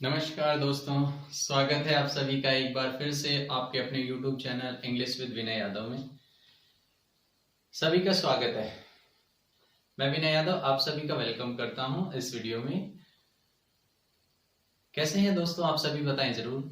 नमस्कार दोस्तों, स्वागत है आप सभी का एक बार फिर से आपके अपने YouTube channel English with Vinay Yadav में। सभी का स्वागत है। मैं विनय यादव आप सभी का वेलकम करता हूं इस वीडियो में। कैसे हैं दोस्तों आप सभी, बताएं जरूर।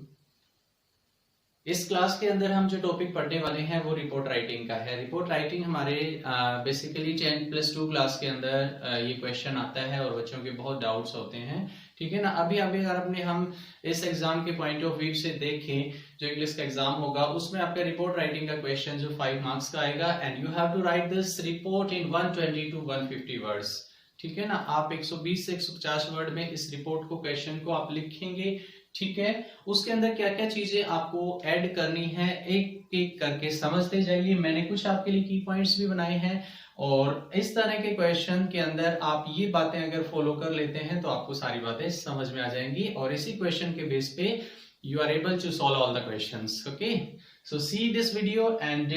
इस क्लास के अंदर हम जो टॉपिक पढ़ने वाले हैं वो रिपोर्ट राइटिंग का है। रिपोर्ट राइटिंग हमारे बेसिकली 10+2 क्लास के अंदर ये क्वेश्चन आता है और बच्चों के बहुत डाउट्स होते हैं, ठीक है ना। अभी अभी अगर अपने हम इस एग्जाम के पॉइंट ऑफ व्यू से देखें, जो इंग्लिश का एग्जाम होगा उसमें आपका रिपोर्ट राइटिंग का क्वेश्चन जो 5 मार्क्स का आएगा and you have to write this report in 120 to 150 words, ठीक है ना। आप 120 से 150 वर्ड में इस रिपोर्ट को, क्वेश्चन को आप लिखेंगे, ठीक है। उसके अंदर क्या क्या चीजें आपको ऐड करनी है एक एक करके समझते जाइए। मैंने कुछ आपके लिए की पॉइंट्स भी बनाए हैं और इस तरह के क्वेश्चन के अंदर आप ये बातें अगर फॉलो कर लेते हैं तो आपको सारी बातें समझ में आ जाएंगी और इसी क्वेश्चन के बेस पे you are able to solve all the questions. Okay, so see this video and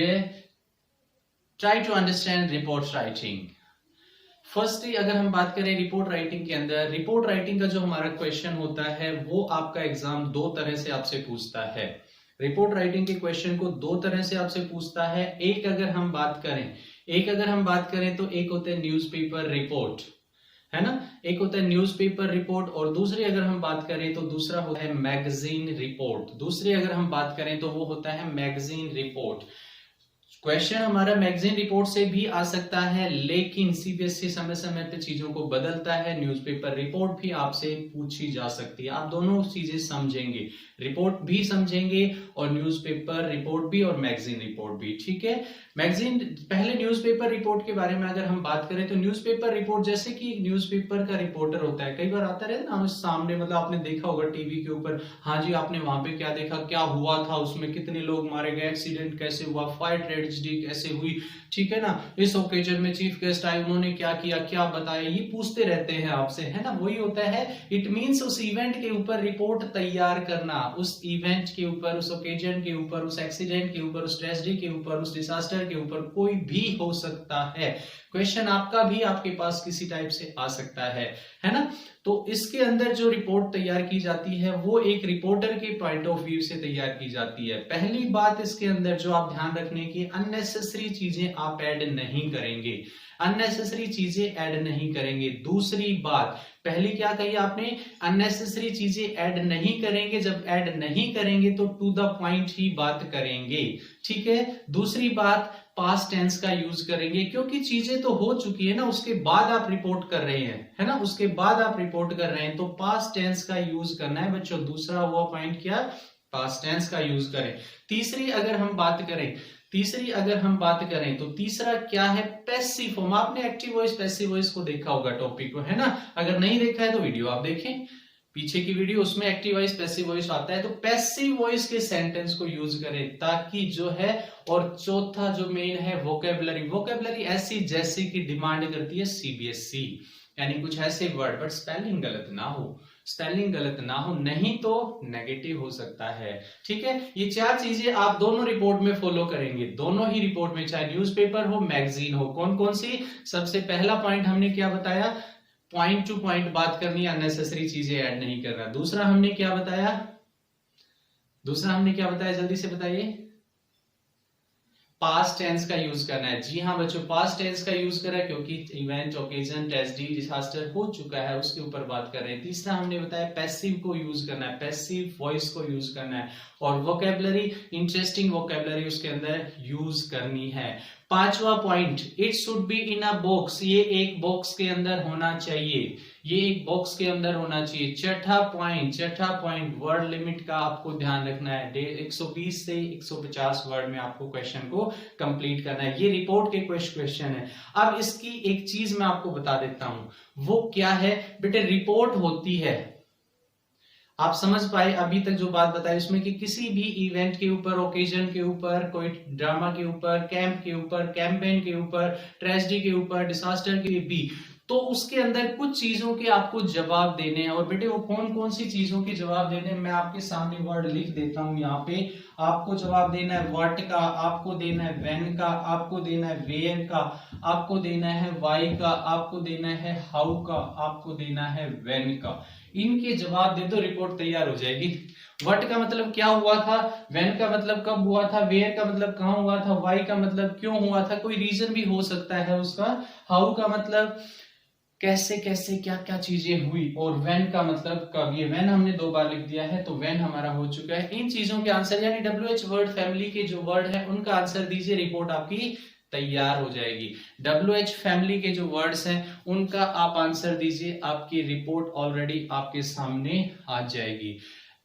try to understand report writing. Firstly अगर हम बात करें रिपोर्ट राइटिंग के अंदर, रिपोर्ट राइटिंग का जो हमारा क्वेश्चन होता है वो आपका एग्जाम दो तरह से आपसे पूछता है। रिपोर्ट राइटिंग के क्वेश्चन को दो तरह से आपसे पूछता है। एक अगर हम बात करें तो एक होता है न्यूज़पेपर रिपोर्ट, है ना। एक होता है न्यूज़पेपर रिपोर्ट और दूसरी अगर हम बात करें तो दूसरा होता है मैगजीन रिपोर्ट। दूसरी अगर हम बात करें तो वो होता है मैगजीन रिपोर्ट। क्वेश्चन हमारा मैगजीन रिपोर्ट से भी आ सकता है, लेकिन सीबीएसई समय समय पे चीजों को बदलता है। न्यूज़पेपर रिपोर्ट भी आपसे पूछी जा सकती है। आप दोनों चीजें समझेंगे, रिपोर्ट भी समझेंगे और न्यूज़पेपर रिपोर्ट भी और मैगजीन रिपोर्ट भी, ठीक है। मैगजीन, पहले न्यूज़पेपर रिपोर्ट के बारे में अगर हम बात करें तो न्यूज़पेपर रिपोर्ट जैसे कि न्यूज़पेपर का रिपोर्टर होता है, कई बार आता रहता है ना सामने, मतलब आपने देखा होगा टीवी के ऊपर, हाँ जी आपने वहां पे क्या देखा, क्या हुआ था उसमें, कितने लोग मारे गए, एक्सीडेंट कैसे हुआ, फायर ट्रेजेडी कैसे हुई, ठीक है ना। इस ओकेजन में चीफ गेस्ट आए, उन्होंने क्या किया, क्या बताया, ये पूछते रहते हैं आपसे, है ना। वही होता है, इट मींस उस इवेंट के ऊपर रिपोर्ट तैयार करना, उस इवेंट के ऊपर, उस ओकेजन के ऊपर, उस एक्सीडेंट के ऊपर, उस ट्रेजेडी के ऊपर, उस डिजास्टर के ऊपर, कोई भी हो सकता है। क्वेश्चन आपका भी आपके पास किसी टाइप से आ सकता है ना। तो इसके अंदर जो रिपोर्ट तैयार की जाती है वो एक रिपोर्टर के पॉइंट ऑफ व्यू से तैयार की जाती है। पहली बात इसके अंदर जो आप ध्यान रखने की, अननेसेसरी चीजें आप ऐड नहीं करेंगे, अननेसेसरी चीजें ऐड नहीं करेंगे। दूसरी बात, पहली क्या कही आपने, अननेसेसरी चीजें ऐड नहीं करेंगे। जब ऐड नहीं करेंगे तो टू द पॉइंट ही बात करेंगे, ठीक है। दूसरी बात, पास्ट टेंस का यूज करेंगे, क्योंकि चीजें तो हो चुकी है ना, उसके बाद आप रिपोर्ट कर रहे हैं, है ना, उसके बाद आप रिपोर्ट कर रहे हैं तो पास्ट टेंस का यूज करना है बच्चों। दूसरा हुआ पॉइंट क्या, पास्ट टेंस का यूज करें। तीसरी अगर हम बात करें तो तीसरा क्या है, पैसिव फॉर्म। आपने एक्टिव वॉइस पैसिव वॉइस को देखा होगा टॉपिक को, है ना। अगर नहीं देखा है तो वीडियो आप देखें, पीछे की वीडियो, उसमें एक्टिव वॉइस पैसिव वॉइस आता है। तो पैसिव वॉइस के सेंटेंस को यूज करें ताकि जो है, और चौथा जो मेन है वोकेबलरी, वोकेबलरी ऐसी जैसी की डिमांड करती है सीबीएसई, यानी कुछ ऐसे वर्ड बट स्पेलिंग गलत ना हो, नहीं तो नेगेटिव हो सकता है, ठीक है। ये चार चीजें आप दोनों रिपोर्ट में फॉलो करेंगे, दोनों ही रिपोर्ट में, चाहे न्यूज़पेपर हो मैगजीन हो। कौन कौन सी, सबसे पहला पॉइंट हमने क्या बताया, पॉइंट टू पॉइंट बात करनी है, अननेसेसरी चीजें ऐड नहीं करना। दूसरा हमने क्या बताया, जल्दी से बताइए, पास्ट टेंस का यूज करना है। जी हाँ बच्चों, पास्ट टेंस का यूज करा क्योंकि इवेंट, ओकेजन, ट्रेजेडी, डिजास्टर हो चुका है, उसके ऊपर बात कर रहे हैं। तीसरा हमने बताया पैसिव को यूज करना है, पैसिव वॉइस को यूज करना है और वोकेबलरी, इंटरेस्टिंग वोकेबलरी उसके अंदर यूज करनी है। पांचवा point, it should be in a box, ये एक बॉक्स के अंदर होना चाहिए, ये एक बॉक्स के अंदर होना चाहिए। छठा पॉइंट वर्ड लिमिट का आपको ध्यान रखना है। 120 से 150 वर्ड में आपको क्वेश्चन को कंप्लीट करना है। ये रिपोर्ट के क्वेश्चन है। अब इसकी एक चीज मैं आपको बता देता हूं, वो क्या है बेटे, रिपोर्ट होती है, आप समझ पाए अभी तक जो बात बताई उसमें कि किसी भी इवेंट के ऊपर, ओकेजन के ऊपर, कोई ड्रामा के ऊपर, कैंप के ऊपर, कैंपेन के ऊपर, ट्रेजेडी के ऊपर, डिजास्टर के भी, तो उसके अंदर कुछ चीजों के आपको जवाब देने हैं। और बेटे वो कौन कौन सी चीजों के जवाब देने हैं, मैं आपके सामने वर्ड लिख देता हूं यहाँ पे। आपको जवाब देना है व्हाट का, आपको देना है व्हेन का, आपको देना है वेयर का, आपको देना है व्हाई का, आपको देना है हाउ का, आपको देना है व्हेन का। इनके जवाब दे दो, रिपोर्ट तैयार हो जाएगी। व्हाट का मतलब क्या हुआ था, व्हेन का मतलब कब हुआ था, वेयर का मतलब कहाँ हुआ था, व्हाई का मतलब क्यों हुआ था, कोई रीजन भी हो सकता है उसका, हाउ का मतलब कैसे कैसे क्या क्या चीजें हुई, और व्हेन का मतलब कब। ये व्हेन हमने 2 बार लिख दिया है, तो व्हेन हमारा हो चुका है। इन चीजों के आंसर यानी WH वर्ड फैमिली के जो वर्ड है उनका आंसर दीजिए, रिपोर्ट आपकी तैयार हो जाएगी। WH फैमिली के जो वर्ड्स हैं उनका आप आंसर दीजिए, आपकी रिपोर्ट ऑलरेडी आपके सामने आ जाएगी।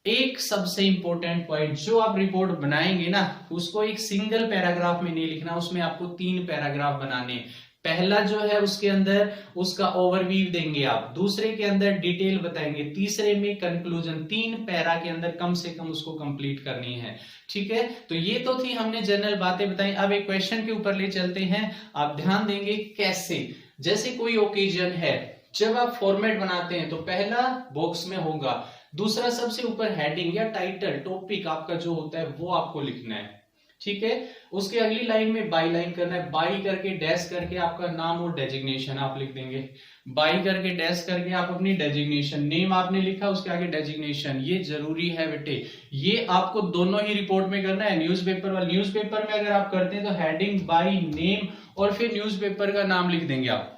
एक सबसे इंपॉर्टेंट पॉइंट, जो आप रिपोर्ट बनाएंगे ना उसको एक सिंगल पैराग्राफ में नहीं लिखना, उसमें आपको 3 पैराग्राफ बनाने। पहला जो है उसके अंदर उसका ओवरव्यू देंगे आप, दूसरे के अंदर डिटेल बताएंगे, तीसरे में कंक्लूजन। 3 पैरा के अंदर कम से कम उसको कंप्लीट करनी है, ठीक है। तो ये तो थी हमने जनरल बातें बताई। अब एक क्वेश्चन के ऊपर ले चलते हैं, आप ध्यान देंगे कैसे। जैसे कोई ओकेजन है, जब आप फॉर्मेट बनाते हैं तो पहला बॉक्स में होगा, दूसरा सबसे ऊपर हेडिंग या टाइटल टॉपिक आपका जो होता है वो आपको लिखना है, ठीक है। उसके अगली लाइन में बाई लाइन करना है, बाई करके डैश करके आपका नाम और डेजिग्नेशन आप लिख देंगे, बाई करके डैश करके आप अपनी डेजिग्नेशन, नेम आपने लिखा उसके आगे डेजिग्नेशन, ये जरूरी है बेटे, ये आपको दोनों ही रिपोर्ट में करना है। न्यूज़पेपर वाले, न्यूज़पेपर में अगर आप करते हैं तो हेडिंग, बाई, नेम और फिर न्यूज़पेपर का नाम लिख देंगे आप,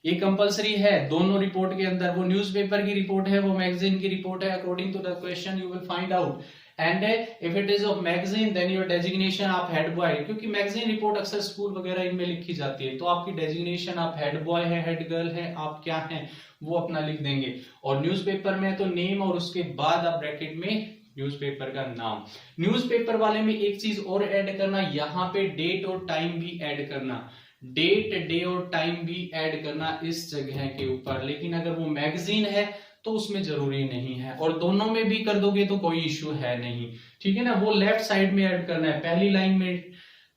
ये कंपलसरी है दोनों रिपोर्ट के अंदर। वो न्यूज़पेपर की रिपोर्ट है, वो मैगजीन की रिपोर्ट है, according to the question you will find out. And if it is of magazine then your designation आप हेड बॉय, क्योंकि मैगजीन रिपोर्ट अक्सर स्कूल वगैरह इनमें लिखी जाती है, तो आपकी डेजिग्नेशन आप हेड बॉय है, हेड गर्ल है, आप क्या हैं वो अपना लिख देंगे। और न्यूज़पेपर में तो नेम और उसके बाद आप ब्रैकेट में न्यूज़पेपर का नाम। न्यूज़पेपर वाले में एक चीज और ऐड करना, यहाँ पे डेट और टाइम भी ऐड करना, डेट, डे और टाइम भी ऐड करना इस जगह के ऊपर। लेकिन अगर वो मैगजीन है तो उसमें जरूरी नहीं है, और दोनों में भी कर दोगे तो कोई इश्यू है नहीं, ठीक है ना। वो लेफ्ट साइड में ऐड करना है, पहली लाइन में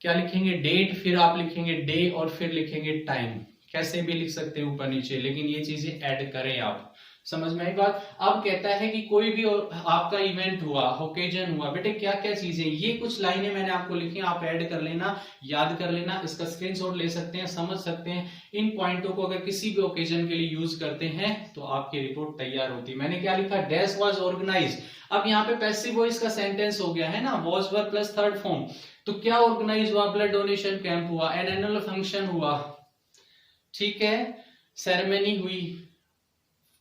क्या लिखेंगे, डेट, फिर आप लिखेंगे डे और फिर लिखेंगे टाइम, कैसे भी लिख सकते हैं ऊपर नीचे, लेकिन ये चीजें ऐड करें आप। समझ में आई बात। अब कहता है कि कोई भी आपका इवेंट हुआ, ओकेजन हुआ, बेटे क्या क्या चीजें, ये कुछ लाइनें मैंने आपको लिखी, आप ऐड कर लेना, याद कर लेना, इसका स्क्रीनशॉट ले सकते हैं, समझ सकते हैं। इन पॉइंटों को अगर किसी भी ओकेजन के लिए यूज करते हैं तो आपकी रिपोर्ट तैयार होती है। मैंने क्या लिखा, डैश वाज ऑर्गेनाइज्ड। अब यहाँ पे पैसिव वॉइस का सेंटेंस हो गया है ना, was were plus third form, तो क्या ऑर्गेनाइज हुआ, ब्लड डोनेशन कैंप हुआ, एनुअल फंक्शन हुआ, ठीक है, सेरेमनी हुई,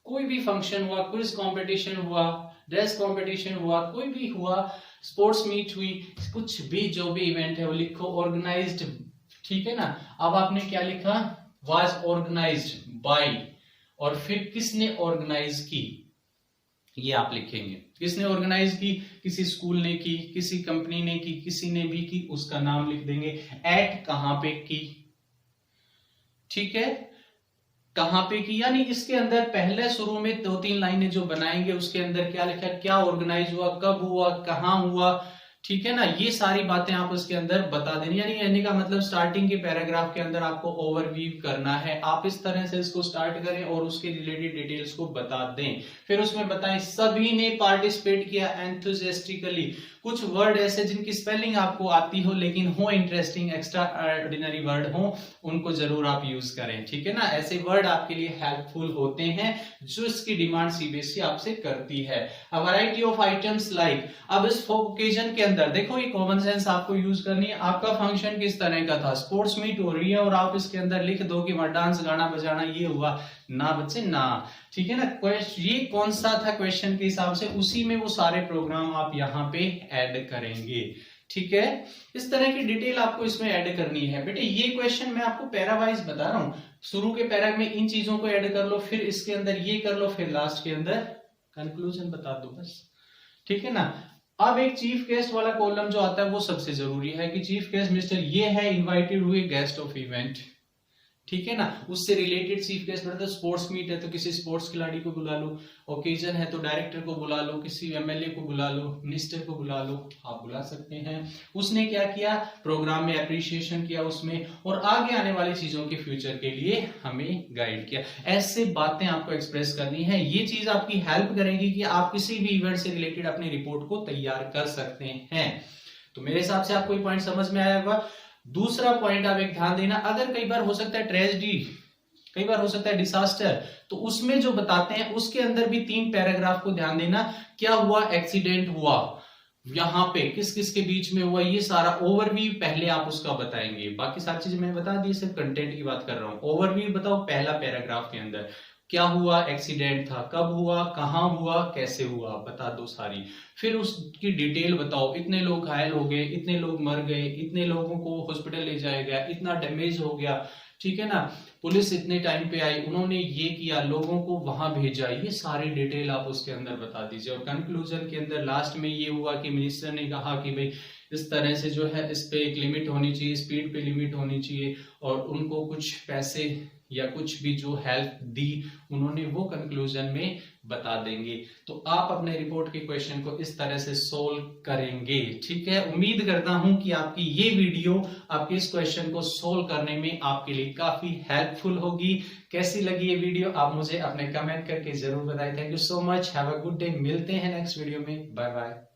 कोई भी फंक्शन हुआ, क्विज कंपटीशन हुआ, ड्रेस कंपटीशन हुआ, कोई भी हुआ, स्पोर्ट्स मीट हुई, कुछ भी जो भी इवेंट है वो लिखो, ऑर्गेनाइज्ड, ठीक है ना। अब आपने क्या लिखा, वाज ऑर्गेनाइज्ड बाय, और फिर किसने ऑर्गेनाइज की ये आप लिखेंगे, किसने ऑर्गेनाइज की, किसी स्कूल ने की, किसी कंपनी ने की, किसी ने भी की, उसका नाम लिख देंगे। एट कहां पे की, ठीक है, कहां पे की, यानी इसके अंदर पहले शुरू में 2-3 लाइनें जो बनाएंगे उसके अंदर क्या लिखा, क्या ऑर्गेनाइज हुआ, कब हुआ, कहां हुआ, ठीक है ना। ये सारी बातें आप उसके अंदर बता देनी, यानी कहने का मतलब स्टार्टिंग के पैराग्राफ के अंदर आपको ओवरव्यू करना है। आप इस तरह से इसको स्टार्ट करें और उसके रिलेटेड डिटेल्स को बता दें, फिर उसमें बताएं सभी ने पार्टिसिपेट किया एंथुसियास्टिकली। कुछ वर्ड ऐसे जिनकी स्पेलिंग आपको आती हो लेकिन हो इंटरेस्टिंग, एक्स्ट्रा ऑर्डिनरी वर्ड हो, उनको जरूर आप यूज करें, ठीक है ना। ऐसे वर्ड आपके लिए हेल्पफुल होते हैं जो इसकी डिमांड सीबीएसई आपसे करती है। A variety of items like, अब इस ओकेजन के अंदर देखो ये कॉमन सेंस आपको यूज करनी है। आपका फंक्शन किस तरह का था, स्पोर्ट्स मीट हो रही है और आप इसके अंदर लिख दो कि वहां डांस, गाना बजाना ये हुआ, ना बच्चे ना, ठीक है ना। ये कौन सा था क्वेश्चन के हिसाब से, उसी में वो सारे प्रोग्राम आप यहाँ पे ऐड करेंगे, ठीक है। इस तरह की डिटेल आपको इसमें ऐड करनी है बेटे। ये क्वेश्चन मैं आपको पैरावाइज बता रहा हूं, शुरू के पैरा में इन चीजों को ऐड कर लो, फिर इसके अंदर ये कर लो, फिर लास्ट के अंदर कंक्लूजन बता दो बस, ठीक है ना। अब एक चीफ गेस्ट वाला कॉलम जो आता है वो सबसे जरूरी है कि चीफ गेस्ट मिस्टर ये है, इनवाइटेड हुए गेस्ट ऑफ इवेंट, ठीक है ना। उससे रिलेटेड चीफ गेस्ट मतलब स्पोर्ट्स मीट है तो किसी स्पोर्ट्स खिलाड़ी को बुला लो, ओकेजन है तो डायरेक्टर को बुला लो, किसी एमएलए को बुला लो, मिनिस्टर को बुला लो, आप बुला सकते हैं। उसने क्या किया, प्रोग्राम में अप्रिसिएशन किया उसमें, और आगे आने वाली चीजों के फ्यूचर के लिए हमें गाइड किया। ऐसे बातें आपको एक्सप्रेस करनी है, ये चीज आपकी हेल्प करेगी कि आप किसी भी इवेंट से रिलेटेड अपनी रिपोर्ट को तैयार कर सकते हैं। तो मेरे हिसाब से आपको ये पॉइंट समझ में आया होगा। दूसरा पॉइंट आप एक ध्यान देना, अगर कई बार हो सकता है ट्रेजेडी कई बार हो सकता है डिसास्टर, तो उसमें जो बताते हैं उसके अंदर भी 3 पैराग्राफ को ध्यान देना। क्या हुआ, एक्सीडेंट हुआ, यहाँ पे किस किस के बीच में हुआ, ये सारा ओवरव्यू पहले आप उसका बताएंगे। बाकी सारी चीजें मैंने बता दी, सिर्फ कंटेंट की बात कर रहा हूं। ओवरव्यू बताओ पहला पैराग्राफ के अंदर, क्या हुआ, एक्सीडेंट था, कब हुआ, कहां हुआ, कैसे हुआ, बता दो सारी। फिर उसकी डिटेल बताओ, इतने लोग घायल हो गए, इतने लोग मर गए, इतने लोगों को हॉस्पिटल ले जाया गया, इतना डैमेज हो गया, ठीक है ना, पुलिस इतने टाइम पे आई, उन्होंने ये किया, लोगों को वहां भेजा, ये सारी डिटेल आप उसके अंदर बता दीजिए। और कंक्लूजन के अंदर लास्ट में ये हुआ कि मिनिस्टर ने कहा कि भाई इस तरह से जो है इस पे एक लिमिट होनी चाहिए, स्पीड पे लिमिट होनी चाहिए, और उनको कुछ पैसे या कुछ भी जो हेल्प दी उन्होंने, वो कंक्लूजन में बता देंगे। तो आप अपने रिपोर्ट के क्वेश्चन को इस तरह से सोल्व करेंगे, ठीक है। उम्मीद करता हूं कि आपकी ये वीडियो आपके इस क्वेश्चन को सोल्व करने में आपके लिए काफी हेल्पफुल होगी। कैसी लगी ये वीडियो आप मुझे अपने कमेंट करके जरूर बताएं। Thank you so much, have a good day, मिलते हैं नेक्स्ट वीडियो में, बाय बाय।